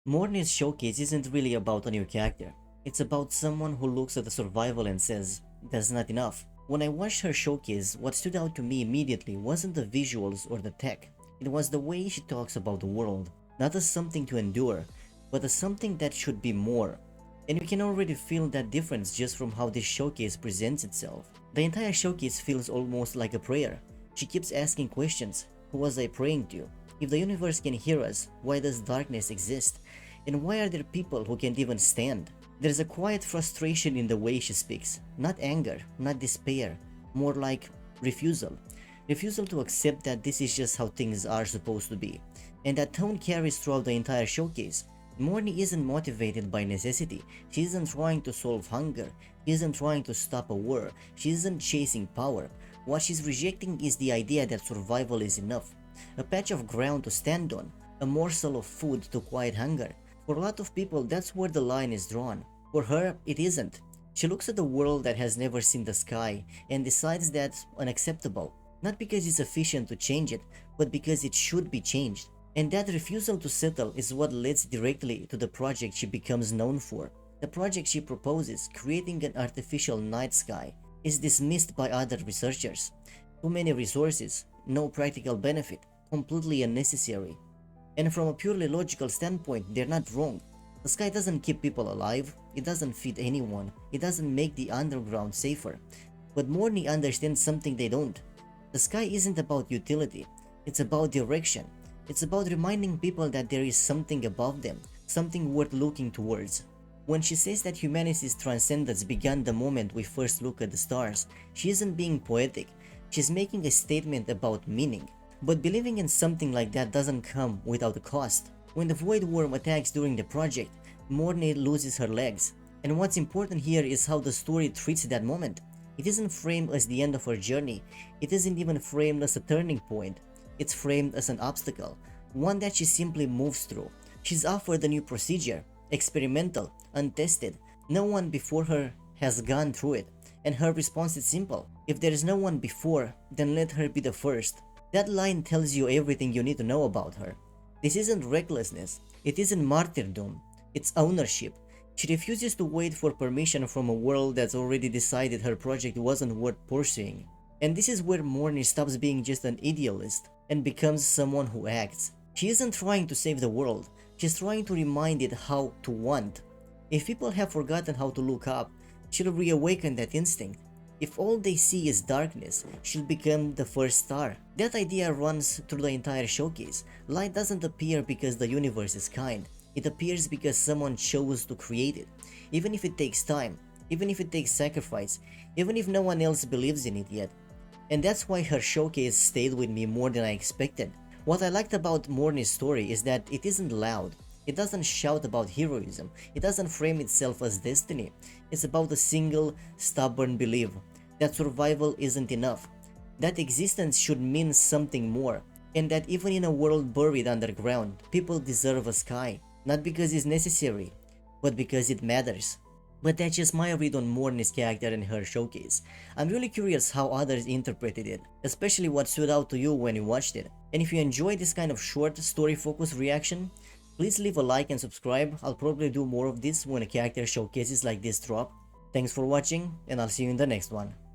Mornye's showcase isn't really about a new character. It's about someone who looks at the survival and says, "That's not enough." When I watched her showcase, what stood out to me immediately wasn't the visuals or the tech. It was the way she talks about the world, not as something to endure, but as something that should be more. And you can already feel that difference just from how this showcase presents itself. The entire showcase feels almost like a prayer. She keeps asking questions. Who was I praying to? If the universe can hear us, why does darkness exist? And why are there people who can't even stand? There's a quiet frustration in the way she speaks. Not anger, not despair, more like refusal. Refusal to accept that this is just how things are supposed to be. And that tone carries throughout the entire showcase. Mornye isn't motivated by necessity. She isn't trying to solve hunger. She isn't trying to stop a war. She isn't chasing power. What she's rejecting is the idea that survival is enough. A patch of ground to stand on. A morsel of food to quiet hunger. For a lot of people, that's where the line is drawn. For her, it isn't. She looks at the world that has never seen the sky and decides that's unacceptable. Not because it's efficient to change it, but because it should be changed. And that refusal to settle is what leads directly to the project she becomes known for. The project she proposes, creating an artificial night sky, is dismissed by other researchers. Too many resources, no practical benefit, completely unnecessary. And from a purely logical standpoint, they're not wrong. The sky doesn't keep people alive, it doesn't feed anyone, it doesn't make the underground safer. But Mornye understands something they don't. The sky isn't about utility, it's about direction. It's about reminding people that there is something above them, something worth looking towards. When she says that humanity's transcendence began the moment we first look at the stars, she isn't being poetic, she's making a statement about meaning. But believing in something like that doesn't come without a cost. When the Void Worm attacks during the project, Mornye loses her legs. And what's important here is how the story treats that moment. It isn't framed as the end of her journey, it isn't even framed as a turning point. It's framed as an obstacle, one that she simply moves through. She's offered a new procedure, experimental, untested. No one before her has gone through it, and her response is simple. If there is no one before, then let her be the first. That line tells you everything you need to know about her. This isn't recklessness, it isn't martyrdom, it's ownership. She refuses to wait for permission from a world that's already decided her project wasn't worth pursuing. And this is where Mornye stops being just an idealist and becomes someone who acts. She isn't trying to save the world, she's trying to remind it how to want. If people have forgotten how to look up, she'll reawaken that instinct. If all they see is darkness, she'll become the first star. That idea runs through the entire showcase. Light doesn't appear because the universe is kind. It appears because someone chose to create it. Even if it takes time, even if it takes sacrifice, even if no one else believes in it yet. And that's why her showcase stayed with me more than I expected. What I liked about Mornye's story is that it isn't loud. It doesn't shout about heroism. It doesn't frame itself as destiny. It's about a single, stubborn belief that survival isn't enough, that existence should mean something more, and that even in a world buried underground, people deserve a sky, not because it's necessary, but because it matters. But that's just my read on Mornye's character and her showcase. I'm really curious how others interpreted it, especially what stood out to you when you watched it. And if you enjoy this kind of short, story-focused reaction, please leave a like and subscribe. I'll probably do more of this when a character showcases like this drop. Thanks for watching, and I'll see you in the next one.